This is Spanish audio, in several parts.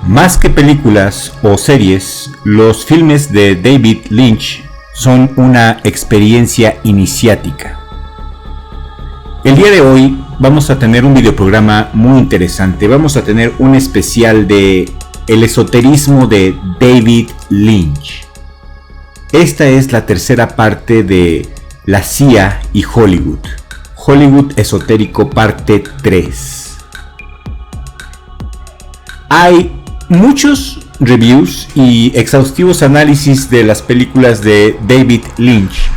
Más que películas o series, los filmes de David Lynch son una experiencia iniciática. El día de hoy vamos a tener un videoprograma muy interesante. Vamos a tener un especial de el esoterismo de David Lynch. Esta es la tercera parte de la CIA y Hollywood. Hollywood esotérico parte 3. Hay muchos reviews y exhaustivos análisis de las películas de David Lynch,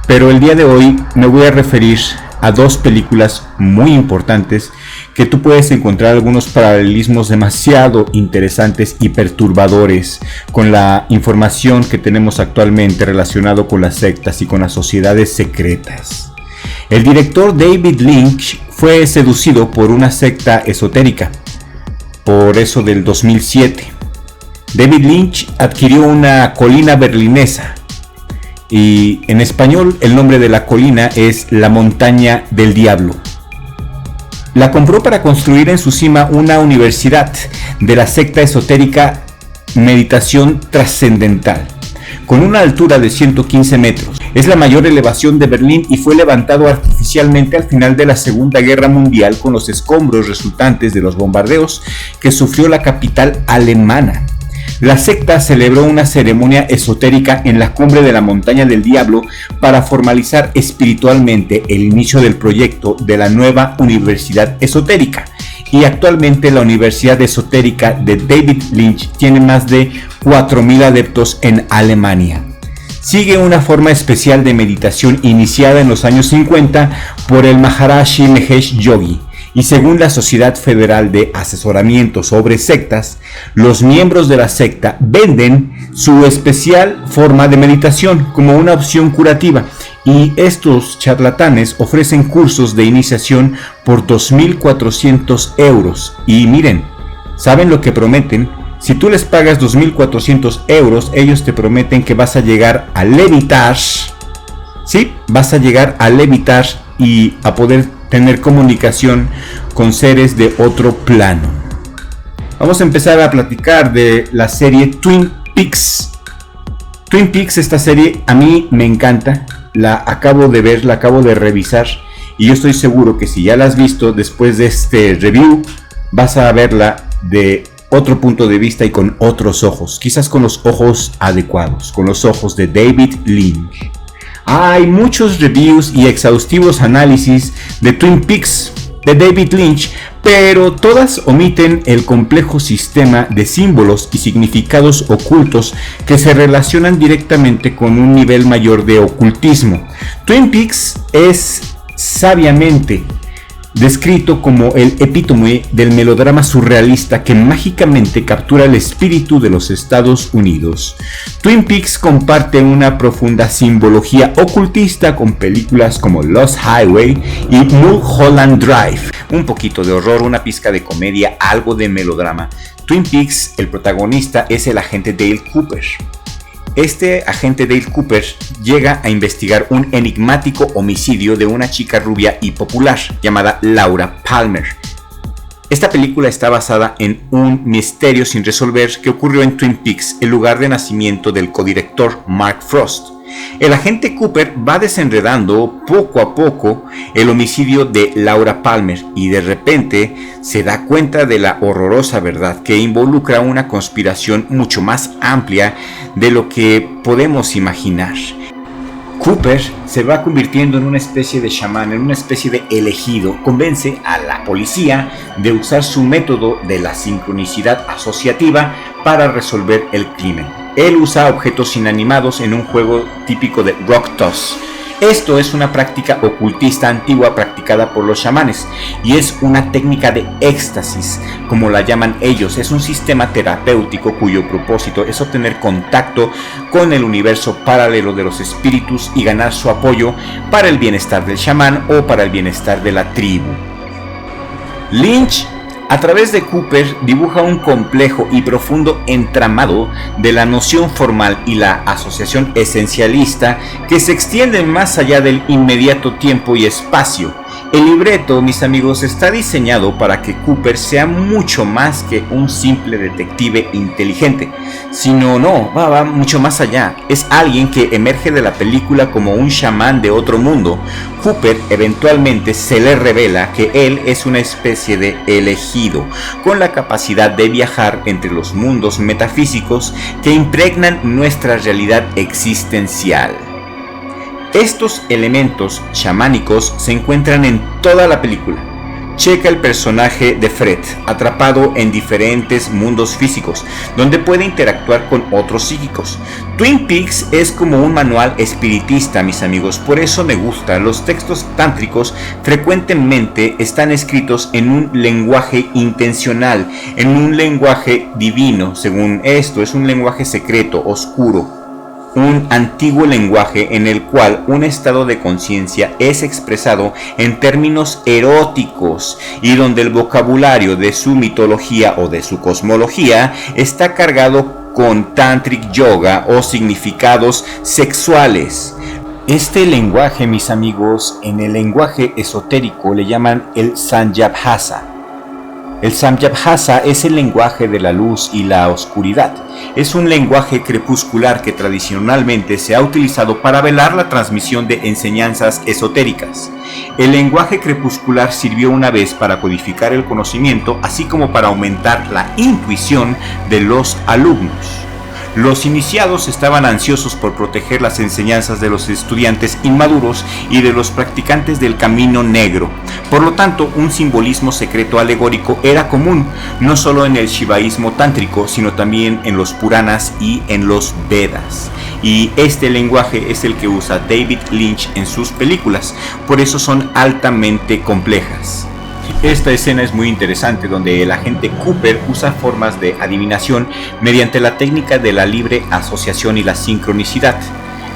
pero el día de hoy me voy a referir a dos películas muy importantes que tú puedes encontrar algunos paralelismos demasiado interesantes y perturbadores con la información que tenemos actualmente relacionado con las sectas y con las sociedades secretas. El director David Lynch fue seducido por una secta esotérica, por eso del 2007. David Lynch adquirió una colina berlinesa y en español el nombre de la colina es la Montaña del Diablo. La compró para construir en su cima una universidad de la secta esotérica Meditación Trascendental, con una altura de 115 metros. Es la mayor elevación de Berlín y fue levantado artificialmente al final de la Segunda Guerra Mundial con los escombros resultantes de los bombardeos que sufrió la capital alemana. La secta celebró una ceremonia esotérica en la cumbre de la Montaña del Diablo para formalizar espiritualmente el inicio del proyecto de la nueva Universidad Esotérica. Y actualmente la Universidad Esotérica de David Lynch tiene más de 4.000 adeptos en Alemania. Sigue una forma especial de meditación iniciada en los años 50 por el Maharishi Mahesh Yogi. Y según la Sociedad Federal de Asesoramiento sobre Sectas, los miembros de la secta venden su especial forma de meditación como una opción curativa. Y estos charlatanes ofrecen cursos de iniciación por 2.400 euros. Y miren, ¿saben lo que prometen? Si tú les pagas 2.400 euros, ellos te prometen que vas a llegar a levitar. Sí, vas a llegar a levitar y a poder tener comunicación con seres de otro plano. Vamos a empezar a platicar de la serie Twin Peaks. Twin Peaks, esta serie a mí me encanta. La acabo de ver, la acabo de revisar y yo estoy seguro que si ya la has visto después de este review, vas a verla de otro punto de vista y con otros ojos, quizás con los ojos adecuados, con los ojos de David Lynch. Hay muchos reviews y exhaustivos análisis de Twin Peaks de David Lynch, pero todas omiten el complejo sistema de símbolos y significados ocultos que se relacionan directamente con un nivel mayor de ocultismo. Twin Peaks es sabiamente descrito como el epítome del melodrama surrealista que mágicamente captura el espíritu de los Estados Unidos. Twin Peaks comparte una profunda simbología ocultista con películas como Lost Highway y Mulholland Drive. Un poquito de horror, una pizca de comedia, algo de melodrama. Twin Peaks, el protagonista es el agente Dale Cooper. Este agente Dale Cooper llega a investigar un enigmático homicidio de una chica rubia y popular llamada Laura Palmer. Esta película está basada en un misterio sin resolver que ocurrió en Twin Peaks, el lugar de nacimiento del codirector Mark Frost. El agente Cooper va desenredando poco a poco el homicidio de Laura Palmer y de repente se da cuenta de la horrorosa verdad que involucra una conspiración mucho más amplia de lo que podemos imaginar. Cooper se va convirtiendo en una especie de chamán, en una especie de elegido. Convence a la policía de usar su método de la sincronicidad asociativa para resolver el crimen. Él usa objetos inanimados en un juego típico de rock toss. Esto es una práctica ocultista antigua practicada por los chamanes y es una técnica de éxtasis, como la llaman ellos. Es un sistema terapéutico cuyo propósito es obtener contacto con el universo paralelo de los espíritus y ganar su apoyo para el bienestar del chamán o para el bienestar de la tribu. Lynch, a través de Cooper, dibuja un complejo y profundo entramado de la noción formal y la asociación esencialista que se extiende más allá del inmediato tiempo y espacio. El libreto, mis amigos, está diseñado para que Cooper sea mucho más que un simple detective inteligente, sino va mucho más allá. Es alguien que emerge de la película como un chamán de otro mundo. Cooper eventualmente se le revela que él es una especie de elegido, con la capacidad de viajar entre los mundos metafísicos que impregnan nuestra realidad existencial. Estos elementos chamánicos se encuentran en toda la película. Checa el personaje de Fred, atrapado en diferentes mundos físicos, donde puede interactuar con otros psíquicos. Twin Peaks es como un manual espiritista, mis amigos, por eso me gusta. Los textos tántricos frecuentemente están escritos en un lenguaje intencional, en un lenguaje divino. Según esto, es un lenguaje secreto, oscuro. Un antiguo lenguaje en el cual un estado de conciencia es expresado en términos eróticos y donde el vocabulario de su mitología o de su cosmología está cargado con tantric yoga o significados sexuales. Este lenguaje, mis amigos, en el lenguaje esotérico le llaman el Samyabhasa. El Samyabhasa es el lenguaje de la luz y la oscuridad. Es un lenguaje crepuscular que tradicionalmente se ha utilizado para velar la transmisión de enseñanzas esotéricas. El lenguaje crepuscular sirvió una vez para codificar el conocimiento, así como para aumentar la intuición de los alumnos. Los iniciados estaban ansiosos por proteger las enseñanzas de los estudiantes inmaduros y de los practicantes del camino negro. Por lo tanto, un simbolismo secreto alegórico era común, no solo en el shivaísmo tántrico, sino también en los Puranas y en los Vedas. Y este lenguaje es el que usa David Lynch en sus películas, por eso son altamente complejas. Esta escena es muy interesante, donde el agente Cooper usa formas de adivinación mediante la técnica de la libre asociación y la sincronicidad.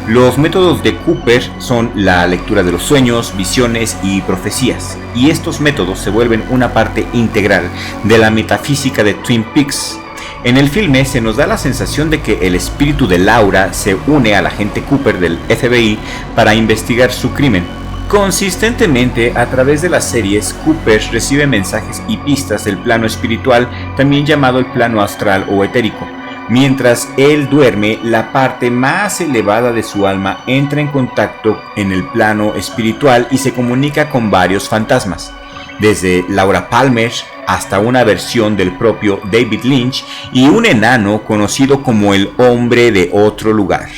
Los métodos de Cooper son la lectura de los sueños, visiones y profecías, y estos métodos se vuelven una parte integral de la metafísica de Twin Peaks. En el filme se nos da la sensación de que el espíritu de Laura se une al agente Cooper del FBI para investigar su crimen. Consistentemente, a través de las series, Cooper recibe mensajes y pistas del plano espiritual, también llamado el plano astral o etérico. Mientras él duerme, la parte más elevada de su alma entra en contacto en el plano espiritual y se comunica con varios fantasmas, desde Laura Palmer hasta una versión del propio David Lynch y un enano conocido como el hombre de otro lugar.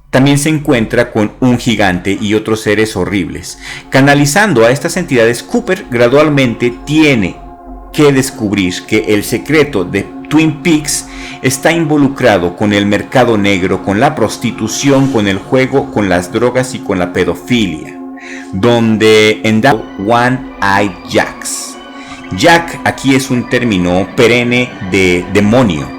También se encuentra con un gigante y otros seres horribles. Canalizando a estas entidades, Cooper gradualmente tiene que descubrir que el secreto de Twin Peaks está involucrado con el mercado negro, con la prostitución, con el juego, con las drogas y con la pedofilia, donde endaña One-Eyed Jacks. Jack aquí es un término perenne de demonio.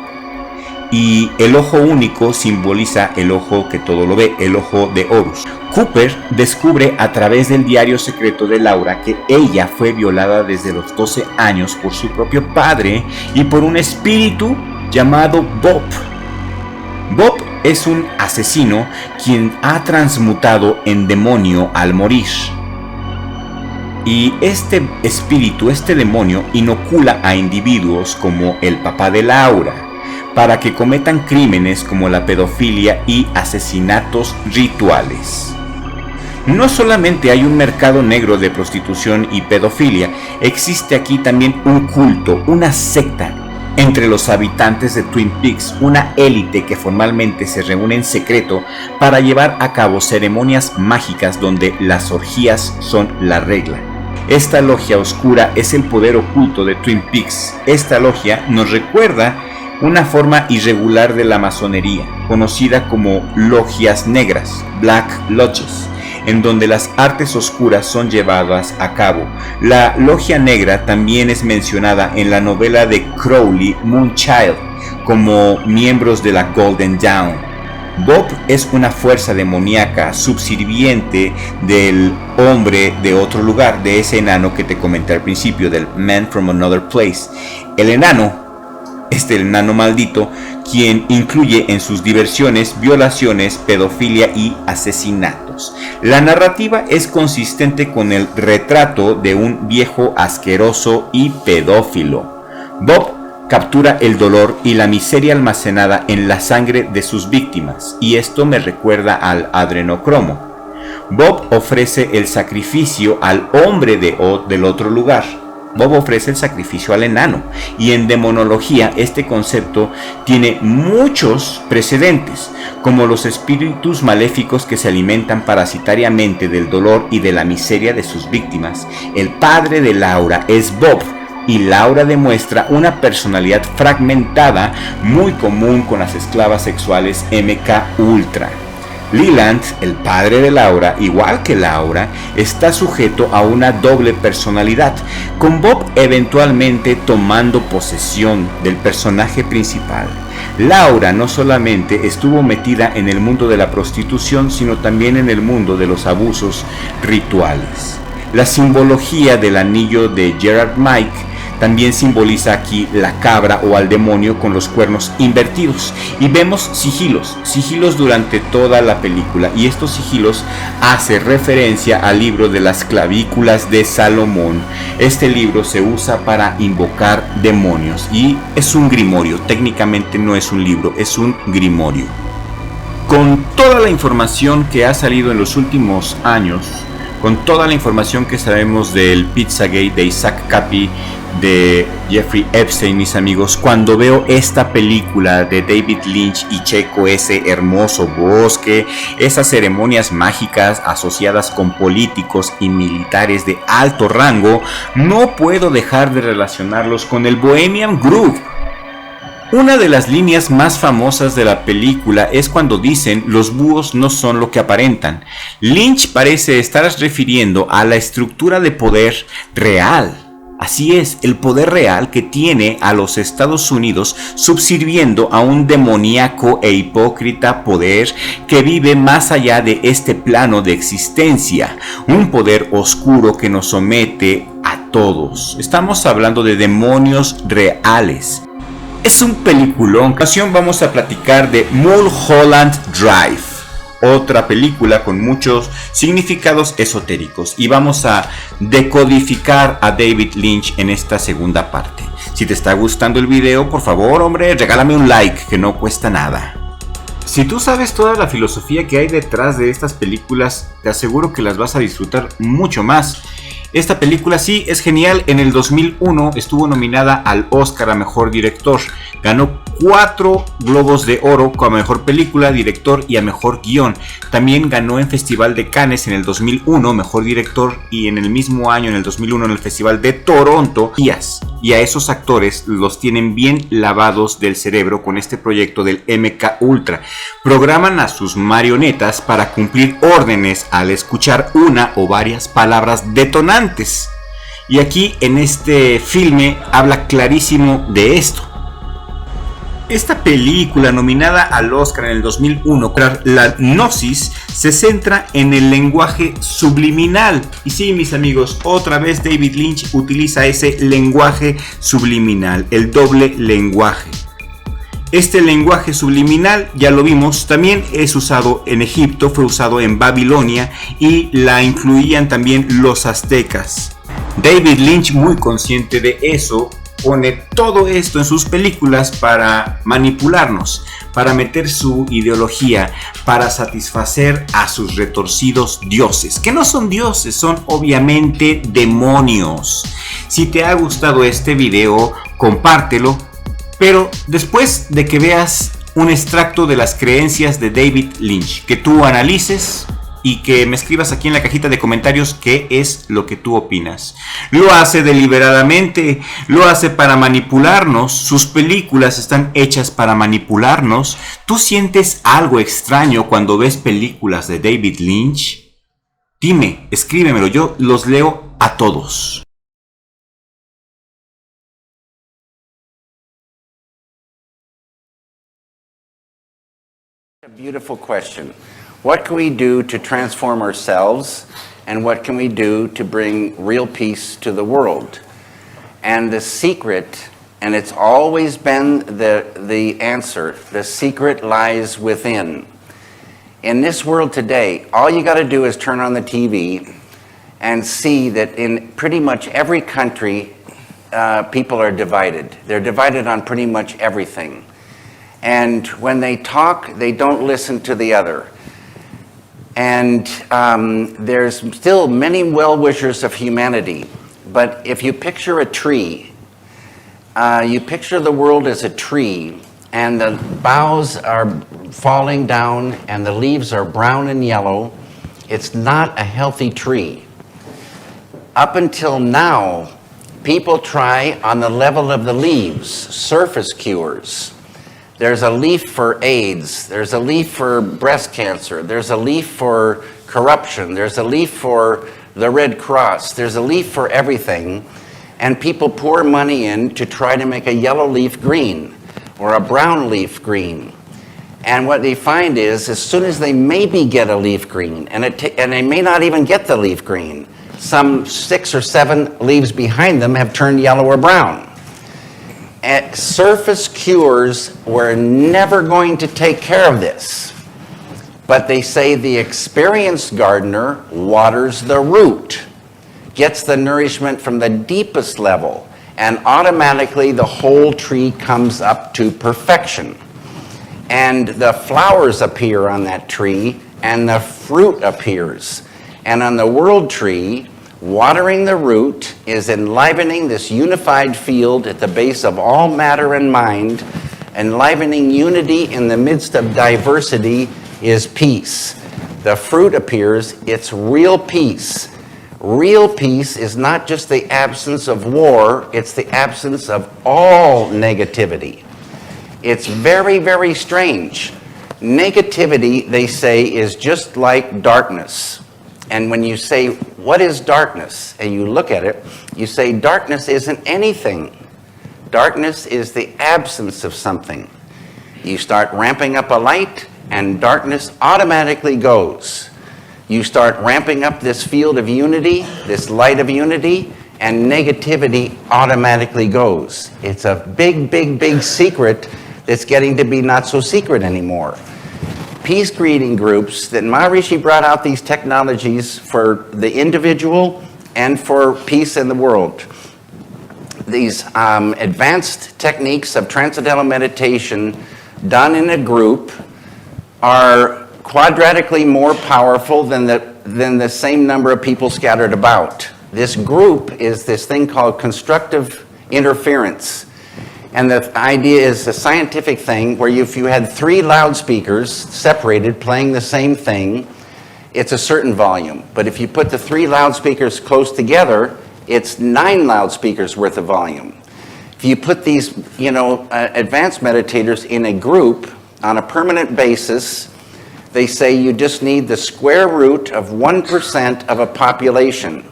Y el ojo único simboliza el ojo que todo lo ve, el ojo de Horus. Cooper descubre a través del diario secreto de Laura que ella fue violada desde los 12 años por su propio padre y por un espíritu llamado Bob. Bob es un asesino quien ha transmutado en demonio al morir. Y este espíritu, este demonio, inocula a individuos como el papá de Laura, para que cometan crímenes como la pedofilia y asesinatos rituales. No solamente hay un mercado negro de prostitución y pedofilia, existe aquí también un culto, una secta entre los habitantes de Twin Peaks, una élite que formalmente se reúne en secreto para llevar a cabo ceremonias mágicas donde las orgías son la regla. Esta logia oscura es el poder oculto de Twin Peaks. Esta logia nos recuerda una forma irregular de la masonería, conocida como logias negras, Black Lodges, en donde las artes oscuras son llevadas a cabo. La logia negra también es mencionada en la novela de Crowley, Moonchild, como miembros de la Golden Dawn. Bob es una fuerza demoníaca subsirviente del hombre de otro lugar, de ese enano que te comenté al principio, del Man from Another Place. El enano maldito, quien incluye en sus diversiones violaciones, pedofilia y asesinatos. asesinos. La narrativa es consistente con el retrato de un viejo asqueroso y pedófilo. Bob captura el dolor y la miseria almacenada en la sangre de sus víctimas, y esto me recuerda al adrenocromo. Bob ofrece el sacrificio al hombre del otro lugar. Bob ofrece el sacrificio al enano, y en demonología este concepto tiene muchos precedentes, como los espíritus maléficos que se alimentan parasitariamente del dolor y de la miseria de sus víctimas. El padre de Laura es Bob, y Laura demuestra una personalidad fragmentada muy común con las esclavas sexuales MK Ultra. Leland, el padre de Laura, igual que Laura, está sujeto a una doble personalidad, con Bob eventualmente tomando posesión del personaje principal. Laura no solamente estuvo metida en el mundo de la prostitución, sino también en el mundo de los abusos rituales. La simbología del anillo de Gerard Mike también simboliza aquí la cabra o al demonio con los cuernos invertidos, y vemos sigilos durante toda la película, y estos sigilos hace referencia al libro de las clavículas de Salomón. Este libro se usa para invocar demonios y es un grimorio, técnicamente no es un libro, es un grimorio. Con toda la información que ha salido en los últimos años, con toda la información que sabemos del Pizzagate, de Isaac Capi, de Jeffrey Epstein, mis amigos, cuando veo esta película de David Lynch y checo ese hermoso bosque, esas ceremonias mágicas asociadas con políticos y militares de alto rango, no puedo dejar de relacionarlos con el Bohemian Groove. Una de las líneas más famosas de la película es cuando dicen: los búhos no son lo que aparentan. Lynch parece estar refiriendo a la estructura de poder real. Así es, el poder real que tiene a los Estados Unidos subsirviendo a un demoníaco e hipócrita poder que vive más allá de este plano de existencia, un poder oscuro que nos somete a todos. Estamos hablando de demonios reales. Es un peliculón. En ocasión vamos a platicar de Mulholland Drive, otra película con muchos significados esotéricos, y vamos a decodificar a David Lynch en esta segunda parte. Si te está gustando el video, por favor, hombre, regálame un like, que no cuesta nada. Si tú sabes toda la filosofía que hay detrás de estas películas, te aseguro que las vas a disfrutar mucho más. Esta película sí es genial. En el 2001 estuvo nominada al Oscar a Mejor Director. Ganó 4 Globos de Oro como Mejor Película, Director y a Mejor Guión. También ganó en Festival de Cannes en el 2001 Mejor Director, y en el mismo año, en el 2001, en el Festival de Toronto. Y a esos actores los tienen bien lavados del cerebro con este proyecto del MK Ultra. Programan a sus marionetas para cumplir órdenes al escuchar una o varias palabras detonantes. Y aquí en este filme habla clarísimo de esto. Esta película, nominada al Oscar en el 2001, la Gnosis, se centra en el lenguaje subliminal. Y sí, mis amigos, otra vez David Lynch utiliza ese lenguaje subliminal, el doble lenguaje. Este lenguaje subliminal, ya lo vimos, también es usado en Egipto, fue usado en Babilonia y la incluían también los aztecas. David Lynch, muy consciente de eso, pone todo esto en sus películas para manipularnos, para meter su ideología, para satisfacer a sus retorcidos dioses, que no son dioses, son obviamente demonios. Si te ha gustado este video, compártelo, pero después de que veas un extracto de las creencias de David Lynch, que tú analices y que me escribas aquí en la cajita de comentarios qué es lo que tú opinas. Lo hace deliberadamente, lo hace para manipularnos. Sus películas están hechas para manipularnos. ¿Tú sientes algo extraño cuando ves películas de David Lynch? Dime, escríbemelo, yo los leo a todos. A beautiful question. What can we do to transform ourselves, and what can we do to bring real peace to the world? And the secret, and it's always been the answer, the secret lies within. In this world today, all you got to do is turn on the TV and see that in pretty much every country, people are divided. They're divided on pretty much everything. And when they talk, they don't listen to the other. And there's still many well-wishers of humanity. But if you picture a tree, you picture the world as a tree, and the boughs are falling down, and the leaves are brown and yellow. It's not a healthy tree. Up until now, people try on the level of the leaves, surface cures. There's a leaf for AIDS, there's a leaf for breast cancer, there's a leaf for corruption, there's a leaf for the Red Cross, there's a leaf for everything, and people pour money in to try to make a yellow leaf green or a brown leaf green. And what they find is, as soon as they maybe get a leaf green, and they may not even get the leaf green, some 6 or 7 leaves behind them have turned yellow or brown. And surface cures were never going to take care of this. But they say the experienced gardener waters the root, gets the nourishment from the deepest level, and automatically the whole tree comes up to perfection. And the flowers appear on that tree, and the fruit appears. And on the world tree, watering the root is enlivening this unified field at the base of all matter and mind. Enlivening unity in the midst of diversity is peace. The fruit appears, it's real peace. Real peace is not just the absence of war, it's the absence of all negativity. It's very, very strange. Negativity, they say, is just like darkness. And when you say, what is darkness? And you look at it, you say, darkness isn't anything. Darkness is the absence of something. You start ramping up a light, and darkness automatically goes. You start ramping up this field of unity, this light of unity, and negativity automatically goes. It's a big, big, big secret that's getting to be not so secret anymore. Peace creating groups, that Maharishi brought out these technologies for the individual and for peace in the world. These advanced techniques of transcendental meditation done in a group are quadratically more powerful than the same number of people scattered about. This group is this thing called constructive interference. And the idea is a scientific thing where if you had 3 loudspeakers separated playing the same thing, it's a certain volume. But if you put the 3 loudspeakers close together, it's 9 loudspeakers worth of volume. If you put these, advanced meditators in a group on a permanent basis, they say you just need the square root of 1% of a population.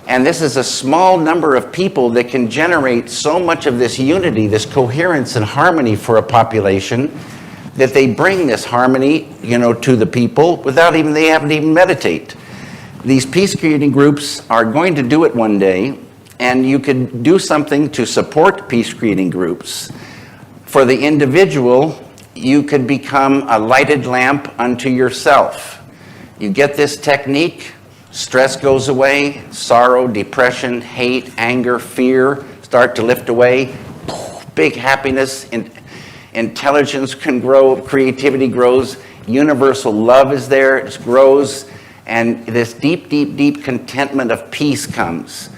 And this is a small number of people that can generate so much of this unity, this coherence and harmony for a population, that they bring this harmony, to the people without they haven't even meditate. These peace creating groups are going to do it one day, and you could do something to support peace creating groups. For the individual, you could become a lighted lamp unto yourself. You get this technique, stress goes away, sorrow, depression, hate, anger, fear start to lift away. Big happiness, intelligence can grow, creativity grows, universal love is there, it grows, and this deep, deep, deep contentment of peace comes.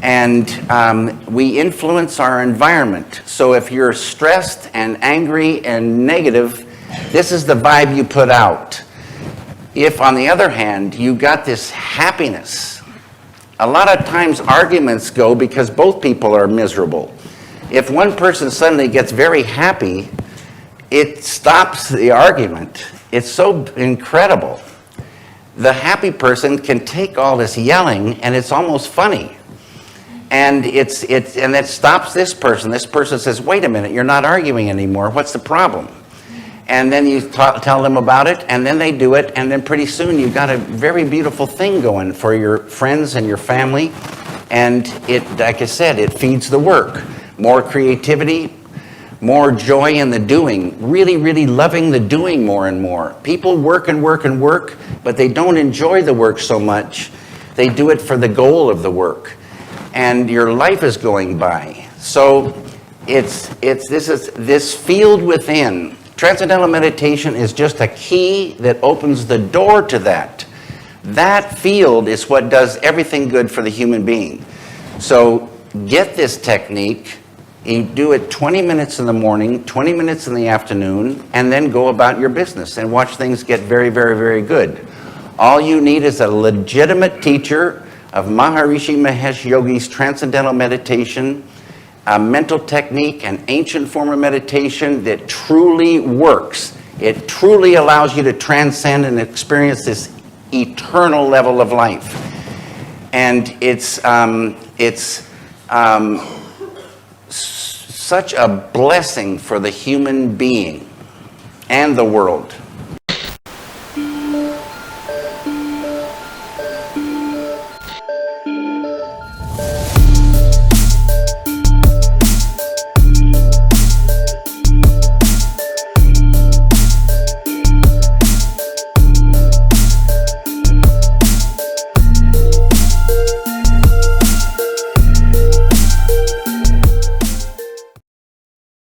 And we influence our environment. So if you're stressed and angry and negative, this is the vibe you put out. If, on the other hand, you got this happiness, a lot of times arguments go because both people are miserable. If one person suddenly gets very happy, it stops the argument. It's so incredible. The happy person can take all this yelling, and it's almost funny. And it stops this person. This person says, wait a minute, you're not arguing anymore. What's the problem? And then you tell them about it, and then they do it, and then pretty soon you've got a very beautiful thing going for your friends and your family. And it, like I said, it feeds the work. More creativity, more joy in the doing, really, really loving the doing more and more. People work and work and work, but they don't enjoy the work so much. They do it for the goal of the work. And your life is going by. So this field within. Transcendental meditation is just a key that opens the door to that. That field is what does everything good for the human being. So get this technique. You do it 20 minutes in the morning, 20 minutes in the afternoon, and then go about your business and watch things get very, very, very good. All you need is a legitimate teacher of Maharishi Mahesh Yogi's Transcendental Meditation, a mental technique, an ancient form of meditation that truly works. It truly allows you to transcend and experience this eternal level of life. And it's such a blessing for the human being and the world.